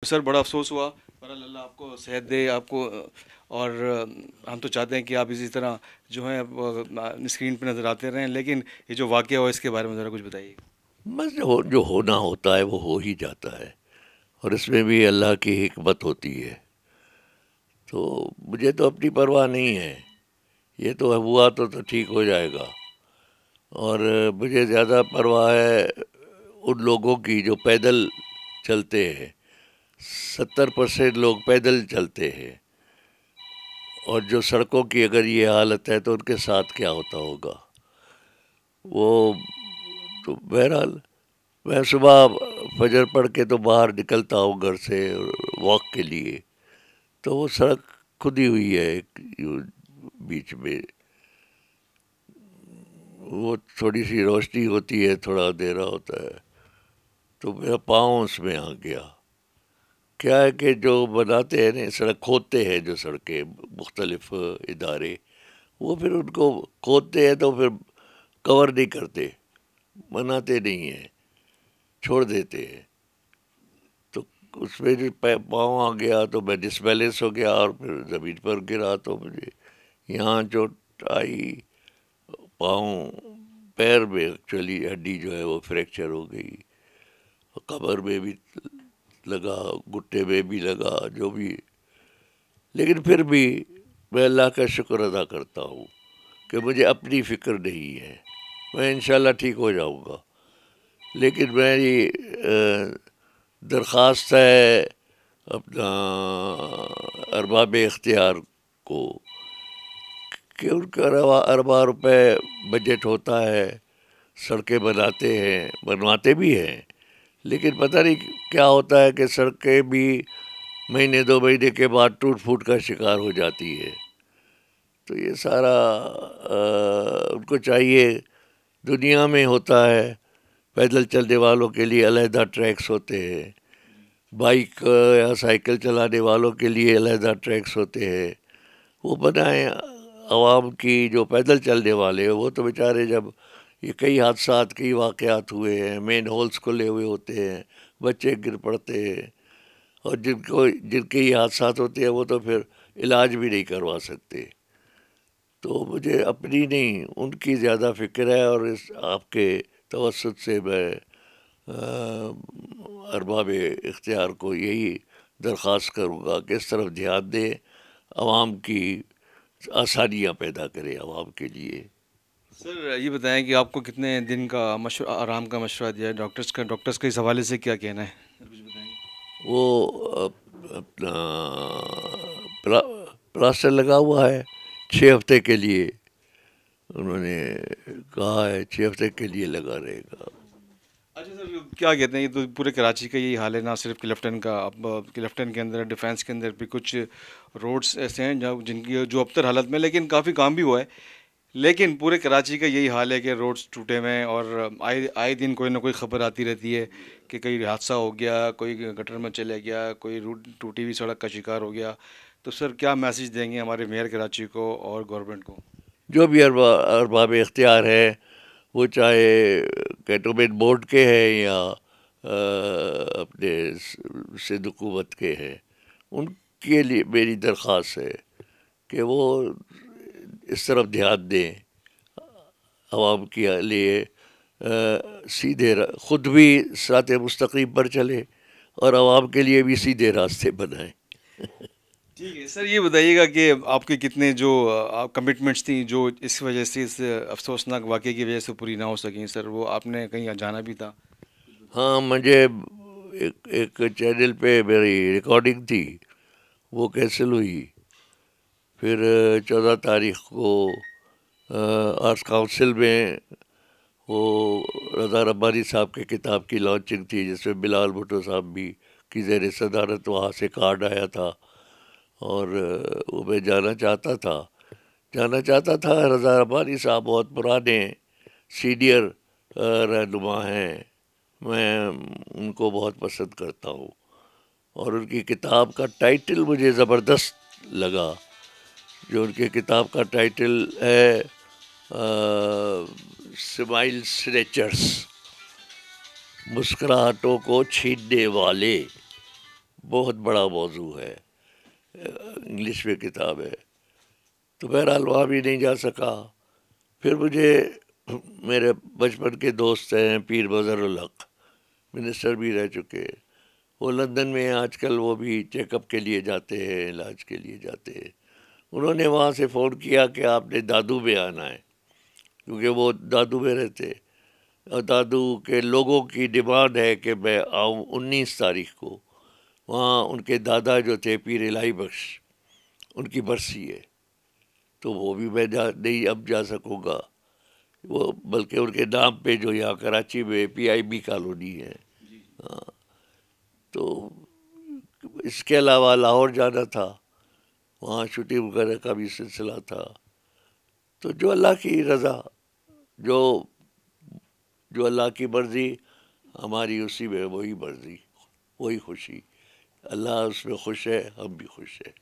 سر بڑا افسوس ہوا، پر اللہ آپ کو صحت دے آپ کو، اور ہم تو چاہتے ہیں کہ آپ اسی طرح جو ہیں اسکرین پہ نظر آتے رہیں، لیکن یہ جو واقعہ ہوا اس کے بارے میں ذرا کچھ بتائیے۔ بس جو ہونا ہوتا ہے وہ ہو ہی جاتا ہے، اور اس میں بھی اللہ کی حکمت ہوتی ہے۔ تو مجھے تو اپنی پرواہ نہیں ہے، یہ تو ہوا تو ٹھیک ہو جائے گا، اور مجھے زیادہ پرواہ ہے ان لوگوں کی جو پیدل چلتے ہیں۔ 70% لوگ پیدل چلتے ہیں، اور جو سڑکوں کی اگر یہ حالت ہے تو ان کے ساتھ کیا ہوتا ہوگا وہ۔ تو بہرحال میں صبح فجر پڑھ کے تو باہر نکلتا ہوں گھر سے واک کے لیے، تو وہ سڑک کھدی ہوئی ہے ایک بیچ میں، وہ تھوڑی سی روشنی ہوتی ہے، تھوڑا اندھیرا ہوتا ہے، تو میرا پاؤں اس میں آ گیا۔ کیا ہے کہ جو بناتے ہیں نا سڑک، کھودتے ہیں جو سڑکیں مختلف ادارے، وہ پھر ان کو کھودتے ہیں تو پھر کور نہیں کرتے، بناتے نہیں ہیں، چھوڑ دیتے ہیں۔ تو اس میں جو پاؤں آ گیا تو میں ڈس بیلنس ہو گیا، اور پھر زمین پر گرا تو مجھے یہاں چوٹ آئی پاؤں، پیر میں ایکچولی ہڈی جو ہے وہ فریکچر ہو گئی، کمر میں بھی لگا، گھٹنے میں بھی لگا، جو بھی۔ لیکن پھر بھی میں اللہ کا شکر ادا کرتا ہوں کہ مجھے اپنی فکر نہیں ہے، میں انشاءاللہ ٹھیک ہو جاؤں گا۔ لیکن میری درخواست ہے اپنا ارباب اختیار کو کہ ان کا اربع روپے بجٹ ہوتا ہے، سڑکیں بناتے ہیں، بنواتے بھی ہیں، لیکن پتہ نہیں کیا ہوتا ہے کہ سڑکیں بھی مہینے 2 مہینے کے بعد ٹوٹ پھوٹ کا شکار ہو جاتی ہے۔ تو یہ سارا ان کو چاہیے، دنیا میں ہوتا ہے پیدل چلنے والوں کے لیے علیحدہ ٹریکس ہوتے ہیں، بائک یا سائیکل چلانے والوں کے لیے علیحدہ ٹریکس ہوتے ہیں، وہ بنائیں۔ عوام کی جو پیدل چلنے والے ہیں وہ تو بیچارے، جب یہ کئی حادثات کئی واقعات ہوئے ہیں، مین ہولز کھلے ہوئے ہوتے ہیں، بچے گر پڑتے ہیں، اور جن کے یہ حادثات ہوتے ہیں وہ تو پھر علاج بھی نہیں کروا سکتے۔ تو مجھے اپنی نہیں، ان کی زیادہ فکر ہے، اور اس آپ کے توسط سے میں ارباب اختیار کو یہی درخواست کروں گا کہ اس طرف دھیان دیں، عوام کی آسانیاں پیدا کرے عوام کے لیے۔ سر یہ بتائیں کہ آپ کو کتنے دن کا آرام کا مشورہ دیا ہے ڈاکٹرز کا اس حوالے سے کیا کہنا ہے؟ سر کچھ بتائیں گے؟ وہ اپنا پلاسٹر لگا ہوا ہے 6 ہفتے کے لیے، انہوں نے کہا ہے 6 ہفتے کے لیے لگا رہے گا۔ اچھا سر، کیا کہتے ہیں، یہ تو پورے کراچی کا یہی حال ہے، نہ صرف کلفٹن کا، اب کلفٹن کے اندر ڈیفینس کے اندر بھی کچھ روڈس ایسے ہیں جن کی جو ابتر حالت میں، لیکن کافی کام بھی ہوا ہے، لیکن پورے کراچی کا یہی حال ہے کہ روڈز ٹوٹے ہوئے ہیں، اور آئے دن کوئی نہ کوئی خبر آتی رہتی ہے کہ کئی حادثہ ہو گیا، کوئی گٹر میں چلے گیا، کوئی روڈ ٹوٹی ہوئی سڑک کا شکار ہو گیا۔ تو سر کیا میسیج دیں گے ہمارے میئر کراچی کو اور گورنمنٹ کو؟ جو بھی ارباب اختیار ہے، وہ چاہے کینٹونمنٹ بورڈ کے ہیں یا اپنے سندھ حکومت کے ہیں، ان کے لیے میری درخواست ہے کہ وہ اس طرف دھیان دیں، عوام کے لیے سیدھے خود بھی صراط مستقیم پر چلے، اور عوام کے لیے بھی سیدھے راستے بنائیں۔ ٹھیک ہے سر، یہ بتائیے گا کہ آپ کے کتنے جو کمٹمنٹس تھیں جو اس وجہ سے، اس افسوسناک واقعے کی وجہ سے پوری نہ ہو سکیں سر، وہ آپ نے کہیں جانا بھی تھا؟ ہاں، مجھے ایک چینل پہ میری ریکارڈنگ تھی، وہ کینسل ہوئی۔ پھر 14 تاریخ کو آرٹس کاؤنسل میں وہ رضا ربانی صاحب کے کتاب کی لانچنگ تھی، جس میں بلال بھٹو صاحب بھی کی زیر صدارت وہاں سے کارڈ آیا تھا، اور وہ میں جانا چاہتا تھا۔ رضا ربانی صاحب بہت پرانے سینئر رہنما ہیں، میں ان کو بہت پسند کرتا ہوں، اور ان کی کتاب کا ٹائٹل مجھے زبردست لگا، جو ان کی کتاب کا ٹائٹل ہے سمائل سنیچرز، مسکراہٹوں کو چھیننے والے۔ بہت بڑا موضوع ہے، انگلش میں کتاب ہے، تو بہرحال وہاں بھی نہیں جا سکا۔ پھر مجھے میرے بچپن کے دوست ہیں پیر مظہر الحق، منسٹر بھی رہ چکے، وہ لندن میں ہیں آج کل، وہ بھی چیک اپ کے لیے جاتے ہیں، علاج کے لیے جاتے ہیں۔ انہوں نے وہاں سے فون کیا کہ آپ نے دادو میں آنا ہے، کیونکہ وہ دادو میں رہتے، اور دادو کے لوگوں کی ڈیمانڈ ہے کہ میں آؤں 19 تاریخ کو، وہاں ان کے دادا جو تھے پیر الہی بخش، ان کی برسی ہے، تو وہ بھی میں نہیں اب جا سکوں گا، وہ بلکہ ان کے نام پہ جو یہاں کراچی میں PIB کالونی ہے، ہاں، تو اس کے علاوہ لاہور جانا تھا، وہاں شوٹنگ وغیرہ کا بھی سلسلہ تھا۔ تو جو اللہ کی رضا، جو جو اللہ کی مرضی، ہماری اسی میں وہی مرضی، وہی خوشی، اللہ اس میں خوش ہے، ہم بھی خوش ہیں،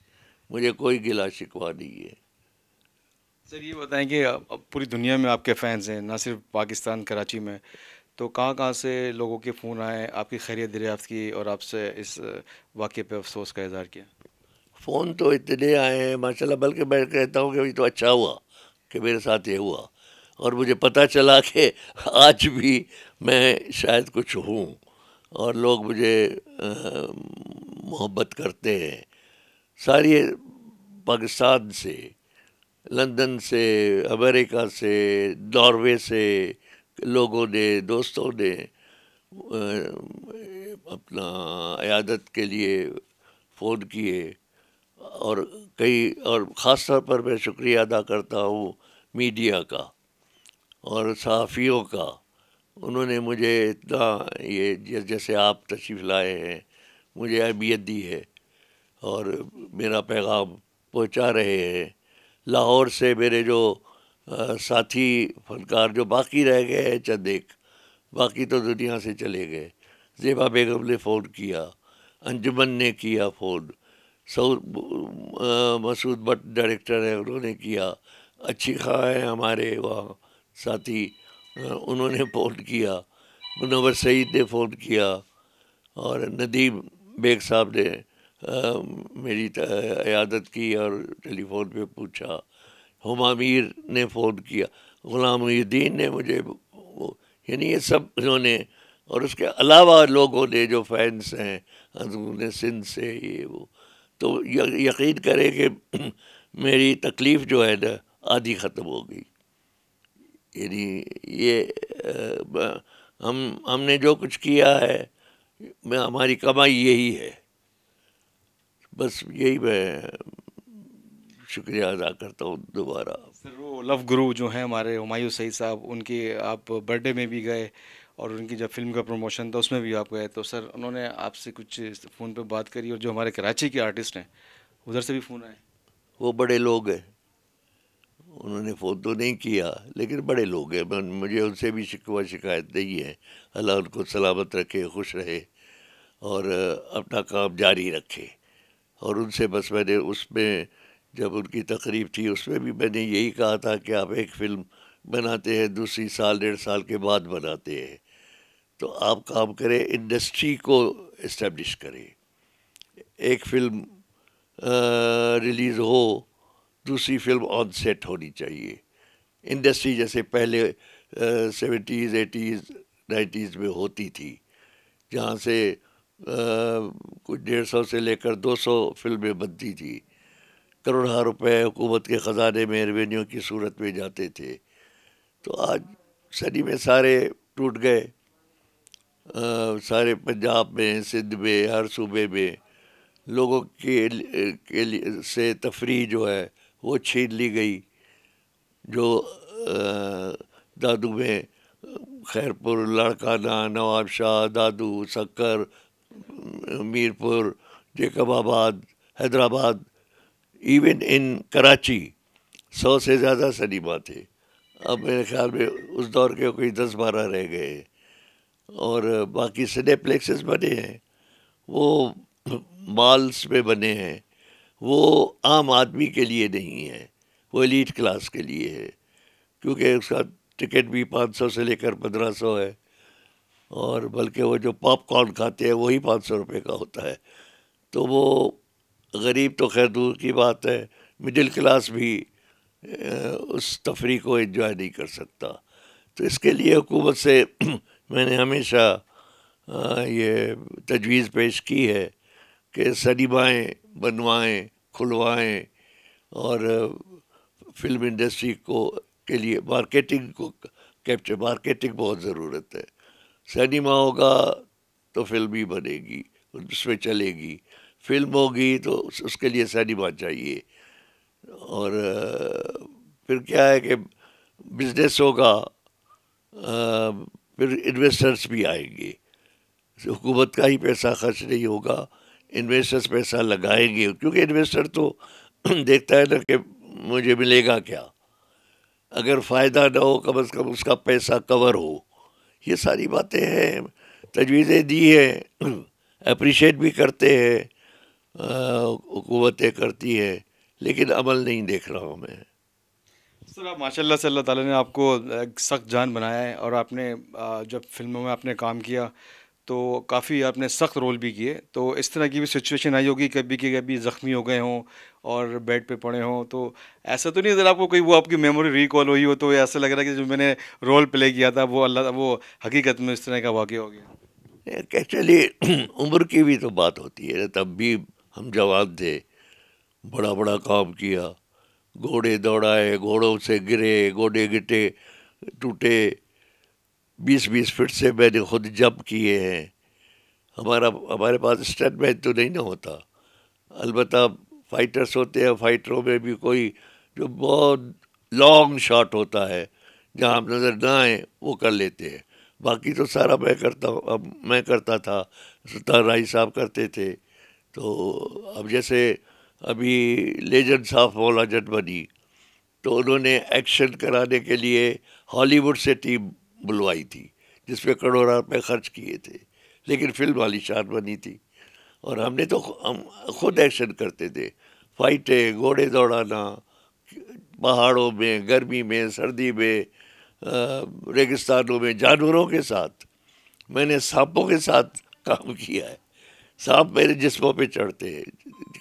مجھے کوئی گلہ شکوہ نہیں ہے۔ سر یہ بتائیں کہ اب پوری دنیا میں آپ کے فینس ہیں، نہ صرف پاکستان کراچی میں، تو کہاں کہاں سے لوگوں کے فون آئے، آپ کی خیریت دریافت کی اور آپ سے اس واقعے پہ افسوس کا اظہار کیا؟ فون تو اتنے آئے ہیں ماشاء اللہ، بلکہ میں کہتا ہوں کہ یہ تو اچھا ہوا کہ میرے ساتھ یہ ہوا، اور مجھے پتہ چلا کہ آج بھی میں شاید کچھ ہوں، اور لوگ مجھے محبت کرتے ہیں، ساری پاکستان سے، لندن سے، امریکہ سے، ناروے سے لوگوں نے، دوستوں نے اپنا عیادت کے لیے فون کیے، اور اور خاص طور پر میں شکریہ ادا کرتا ہوں میڈیا کا اور صحافیوں کا، انہوں نے مجھے اتنا یہ جیسے آپ تشریف لائے ہیں مجھے اہمیت دی ہے اور میرا پیغام پہنچا رہے ہیں۔ لاہور سے میرے جو ساتھی فنکار جو باقی رہ گئے ہیں چند ایک، باقی تو دنیا سے چلے گئے، زیبا بیگم نے فون کیا، انجمن نے کیا فون، مسعود بٹ ڈائریکٹر ہیں انہوں نے کیا، اچھی خواہ ہیں ہمارے وہاں ساتھی، انہوں نے فون کیا، منور سعید نے فون کیا، اور ندیم بیگ صاحب نے میری عیادت کی اور ٹیلی فون پہ پوچھا، ہما میر نے فون کیا، غلام محی الدین نے مجھے یعنی یہ سب انہوں نے، اور اس کے علاوہ لوگوں نے جو فینس ہیں اندرون سندھ سے یہ وہ، تو یقین کرے کہ میری تکلیف جو ہے نا آدھی ختم ہو گئی، یعنی یہ ہم نے جو کچھ کیا ہے ہماری کمائی یہی ہے، بس یہی میں شکریہ ادا کرتا ہوں دوبارہ۔ سر وہ لو گرو جو ہیں ہمارے ہمایوں سعید صاحب، ان کی آپ برتھ ڈے میں بھی گئے اور ان کی جب فلم کا پروموشن تھا اس میں بھی آپ گئے، تو سر انہوں نے آپ سے کچھ فون پہ بات کری، اور جو ہمارے کراچی کے آرٹسٹ ہیں ادھر سے بھی فون آئے؟ وہ بڑے لوگ ہیں، انہوں نے فون تو نہیں کیا لیکن بڑے لوگ ہیں، مجھے ان سے بھی شکوہ شکایت نہیں ہے، اللہ ان کو سلامت رکھے، خوش رہے، اور اپنا کام جاری رکھے، اور ان سے بس میں نے اس میں جب ان کی تقریب تھی اس میں بھی میں نے یہی کہا تھا کہ آپ ایک فلم بناتے ہیں دوسری سال 1.5 سال کے بعد بناتے ہیں، تو آپ کام کریں انڈسٹری کو اسٹیبلش کریں، ایک فلم ریلیز ہو دوسری فلم آن سیٹ ہونی چاہیے، انڈسٹری جیسے پہلے 70s 80s 90s میں ہوتی تھی، جہاں سے کچھ 150 سے لے کر 200 فلمیں بنتی تھی، کروڑوں روپے حکومت کے خزانے میں ریونیو کی صورت میں جاتے تھے، تو آج صدی میں سارے ٹوٹ گئے، سارے پنجاب میں، سندھ میں، ہر صوبے میں لوگوں کے سے تفریح جو ہے وہ چھین لی گئی، جو دادو میں خیر پور، لاڑکانہ، نواب شاہ، دادو، سکر، میرپور، جیکب آباد، حیدرآباد، ایون ان کراچی 100 سے زیادہ سنیما تھے، اب میرے خیال میں اس دور کے کوئی 10-12 رہ گئے، اور باقی سنے پلیکسز بنے ہیں، وہ مالس میں بنے ہیں، وہ عام آدمی کے لیے نہیں ہے، وہ ایلیٹ کلاس کے لیے ہے، کیونکہ اس کا ٹکٹ بھی 500 سے لے کر 1500 ہے، اور بلکہ وہ جو پاپ کارن کھاتے ہیں وہی 500 روپے کا ہوتا ہے، تو وہ غریب تو خیر دور کی بات ہے، مڈل کلاس بھی اس تفریح کو انجوائے نہیں کر سکتا. تو اس کے لیے حکومت سے میں نے ہمیشہ یہ تجویز پیش کی ہے کہ سنیمائیں بنوائیں، کھلوائیں، اور فلم انڈسٹری کو کے لیے مارکیٹنگ کو کیپچر، مارکیٹنگ بہت ضرورت ہے. سنیما ہوگا تو فلم بھی بنے گی، اس میں چلے گی. فلم ہوگی تو اس کے لیے سنیما چاہیے. اور پھر کیا ہے کہ بزنس ہوگا، پھر انویسٹرز بھی آئیں گے. حکومت کا ہی پیسہ خرچ نہیں ہوگا، انویسٹرز پیسہ لگائیں گے، کیونکہ انویسٹر تو دیکھتا ہے نا کہ مجھے ملے گا کیا. اگر فائدہ نہ ہو کم از کم اس کا پیسہ کور ہو. یہ ساری باتیں ہیں، تجویزیں دی ہیں، اپریشیٹ بھی کرتے ہیں، حکومتیں کرتی ہیں، لیکن عمل نہیں دیکھ رہا ہوں میں. سر آپ ماشاء اللہ سے اللہ تعالیٰ نے آپ کو ایک سخت جان بنایا ہے، اور آپ نے جب فلموں میں آپ نے کام کیا تو کافی آپ نے سخت رول بھی کیے. تو اس طرح کی بھی سچویشن آئی ہوگی کبھی کہ کبھی زخمی ہو گئے ہوں اور بیڈ پہ پڑے ہوں، تو ایسا تو نہیں ہے آپ کو کوئی وہ آپ کی میموری ریکال ہوئی ہو تو ایسا لگ رہا ہے کہ جو میں نے رول پلے کیا تھا وہ حقیقت میں اس طرح کا واقعہ ہو گیا؟ ایکچولی عمر کی بھی تو بات ہوتی ہے. تب بھی ہم جوان تھے، بڑا بڑا کام کیا، گھوڑے دوڑائے، گھوڑوں سے گرے، گھوڑے گٹے ٹوٹے. 20-20 فٹ سے میں نے خود جمپ کیے ہیں. ہمارے پاس اسٹنٹ مین تو نہیں نہ ہوتا، البتہ فائٹرس ہوتے ہیں. فائٹروں میں بھی کوئی جو بہت لانگ شاٹ ہوتا ہے جہاں ہم نظر نہ آئیں وہ کر لیتے ہیں. باقی تو سارا میں کرتا تھا، سلطان رائی صاحب کرتے تھے. تو اب جیسے ابھی لیجنڈس آف مولا جٹ بنی تو انہوں نے ایکشن کرانے کے لیے ہالی ووڈ سے ٹیم بلوائی تھی جس پہ کروڑوں روپے خرچ کیے تھے، لیکن فلم والی شان بنی تھی. اور ہم نے تو ہم خود ایکشن کرتے تھے، فائٹیں، گھوڑے دوڑانا پہاڑوں میں، گرمی میں، سردی میں، ریگستانوں میں، جانوروں کے ساتھ. میں نے سانپوں کے ساتھ کام کیا ہے، سانپ میرے جسموں پہ چڑھتے ہیں.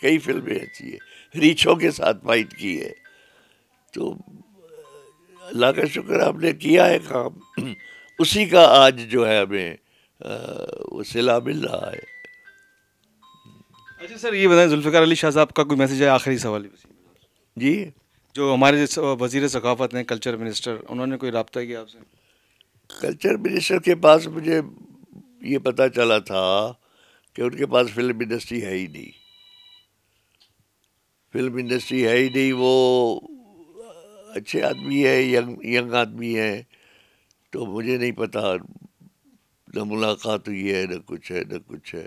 کئی فلمیں ایسی ہیں، ریچھوں کے ساتھ فائٹ کی ہے. تو اللہ کا شکر ہم نے کیا ہے کام، اسی کا آج جو ہے ہمیں وہ صلہ مل رہا ہے. اچھا سر یہ بتائیں، ذوالفقار علی شاہ صاحب کا کوئی میسیج ہے؟ آخری سوال جی، جو ہمارے وزیر ثقافت ہیں، کلچر منسٹر، انہوں نے کوئی رابطہ کیا آپ سے؟ کلچر منسٹر کے پاس مجھے یہ پتہ چلا تھا کہ ان کے پاس فلم انڈسٹری ہے ہی نہیں. فلم انڈسٹری ہے ہی نہیں. وہ اچھے آدمی ہے، ینگ آدمی ہے. تو مجھے نہیں پتا، نہ ملاقات ہوئی ہے، نہ کچھ ہے، نہ کچھ ہے.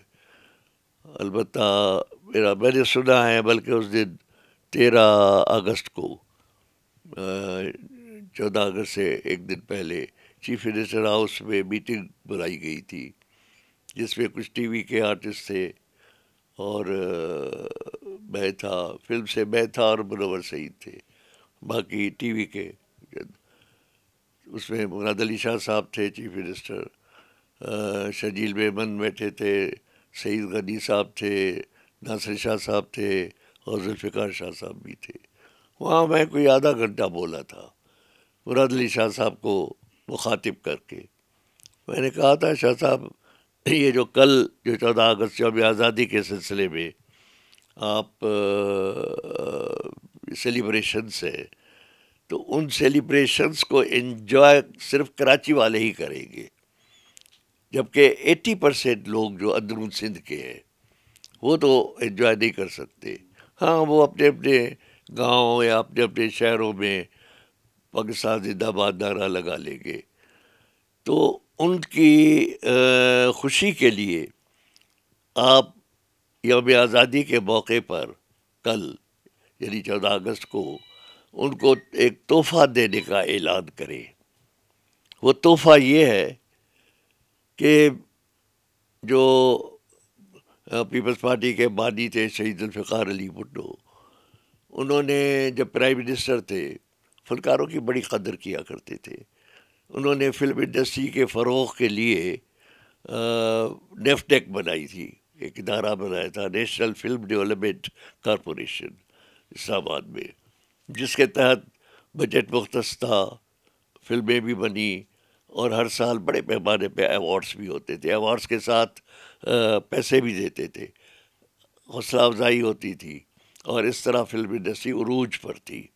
البتہ میں نے سنا ہے، بلکہ اس دن 13 اگست کو 14 اگست سے ایک دن پہلے چیف منسٹر ہاؤس میں میٹنگ بلائی گئی تھی جس میں کچھ ٹی وی کے آرٹسٹ تھے اور میں تھا، فلم سے میں تھا اور منور سعید تھے، باقی ٹی وی کے. اس میں مراد علی شاہ صاحب تھے چیف منسٹر، شجیل میمن بیٹھے تھے، سعید غنی صاحب تھے، ناصر شاہ صاحب تھے اور ذوالفقار شاہ صاحب بھی تھے. وہاں میں کوئی آدھا گھنٹہ بولا تھا مراد علی شاہ صاحب کو مخاطب کر کے. میں نے کہا تھا شاہ صاحب، یہ جو کل جو 14 اگست یوم آزادی کے سلسلے میں آپ سیلیبریشنس ہیں، تو ان سیلیبریشنس کو انجوائے صرف کراچی والے ہی کریں گے، جبکہ 80% لوگ جو اندرون سندھ کے ہیں وہ تو انجوائے نہیں کر سکتے. ہاں، وہ اپنے اپنے گاؤں یا اپنے اپنے شہروں میں پاکستان زندہ باد نعرہ لگا لیں گے. تو ان کی خوشی کے لیے آپ یوم آزادی کے موقع پر کل یعنی 14 اگست کو ان کو ایک تحفہ دینے کا اعلان کریں. وہ تحفہ یہ ہے کہ جو پیپلز پارٹی کے بانی تھے شہید ذوالفقار علی بھٹو، انہوں نے جب پرائم منسٹر تھے فنکاروں کی بڑی قدر کیا کرتے تھے. انہوں نے فلم انڈسٹری کے فروغ کے لیے نیفٹیک بنائی تھی، ایک ادارہ بنایا تھا، نیشنل فلم ڈیولپمنٹ کارپوریشن اسلام آباد میں، جس کے تحت بجٹ مختص تھا، فلمیں بھی بنی، اور ہر سال بڑے پیمانے پہ ایوارڈس بھی ہوتے تھے، ایوارڈس کے ساتھ پیسے بھی دیتے تھے، حوصلہ افزائی ہوتی تھی، اور اس طرح فلم انڈسٹری عروج پر تھی۔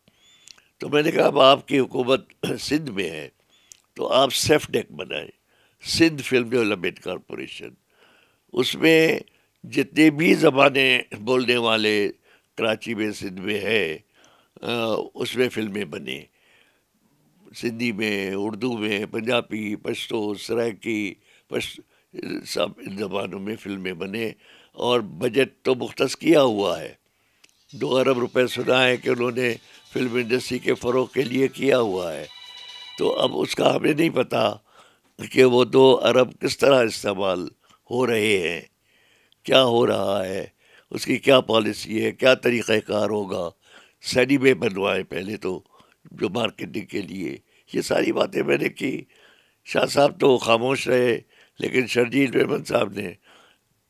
تو میں نے کہا اب آپ کی حکومت سندھ میں ہے تو آپ سیف ڈیک بنائیں، سندھ فلم ڈیولپمنٹ کارپوریشن، اس میں جتنے بھی زبانیں بولنے والے کراچی میں سندھ میں ہے اس میں فلمیں بنیں، سندھی میں، اردو میں، پنجابی، پشتو، سرائکی، سب ان زبانوں میں فلمیں بنے، اور بجٹ تو مختص کیا ہوا ہے، 2 ارب روپے سنا ہے کہ انہوں نے فلم انڈسٹری کے فروغ کے لیے کیا ہوا ہے۔ تو اب اس کا ہمیں نہیں پتہ کہ وہ 2 ارب کس طرح استعمال ہو رہے ہیں، کیا ہو رہا ہے، اس کی کیا پالیسی ہے، کیا طریقہ کار ہوگا، سینیمے بنوائے پہلے تو جو مارکیٹنگ کے لیے، یہ ساری باتیں میں نے کی۔ شاہ صاحب تو خاموش رہے، لیکن شرجیل احمد صاحب نے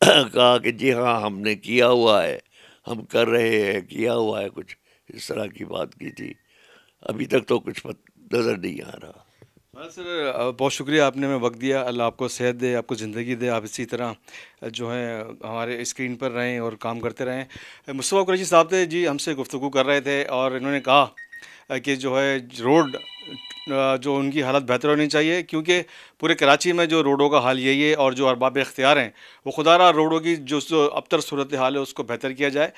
کہا کہ جی ہاں ہم نے کیا ہوا ہے، ہم کر رہے ہیں، کیا ہوا ہے، کچھ اس طرح کی بات کی تھی۔ ابھی تک تو کچھ نظر نہیں آ رہا۔ سر بہت شکریہ، آپ نے ہمیں وقت دیا، اللہ آپ کو صحت دے، آپ کو زندگی دے، آپ اسی طرح جو ہے ہمارے اسکرین پر رہیں اور کام کرتے رہیں۔ مصطفیٰ قریشی صاحب تھے جی، ہم سے گفتگو کر رہے تھے، اور انہوں نے کہا کہ جو ہے روڈ جو ان کی حالت بہتر ہونی چاہیے، کیونکہ پورے کراچی میں جو روڈوں کا حال یہی ہے، اور جو ارباب اختیار ہیں وہ خدا را روڈوں کی جو ابتر صورت حال ہے اس کو بہتر کیا جائے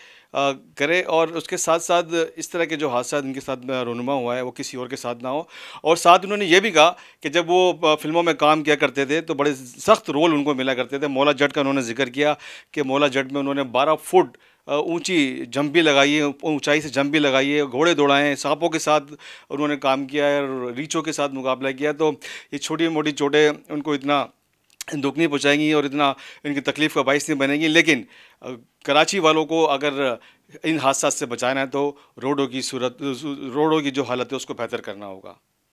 کرے، اور اس کے ساتھ ساتھ اس طرح کے جو حادثات ان کے ساتھ رونما ہوا ہے وہ کسی اور کے ساتھ نہ ہو۔ اور ساتھ انہوں نے یہ بھی کہا کہ جب وہ فلموں میں کام کیا کرتے تھے تو بڑے سخت رول ان کو ملا کرتے تھے۔ مولا جٹ کا انہوں نے ذکر کیا کہ مولا جٹ میں انہوں نے 12 فٹ اونچی جمپ بھی لگائی ہے، اونچائی سے جمپ بھی لگائی ہے، گھوڑے دوڑائے ہیں، سانپوں کے ساتھ انہوں نے کام کیا ہے، اور ریچھوں کے ساتھ مقابلہ کیا۔ تو یہ چھوٹی موٹی چوٹیں ان کو اتنا دکھ نہیں پہنچائیں گی اور اتنا ان کی تکلیف کا باعث نہیں بنے گی، لیکن کراچی والوں کو اگر ان حادثات سے بچانا ہے تو روڈوں کی جو حالت ہے اس کو بہتر کرنا ہوگا۔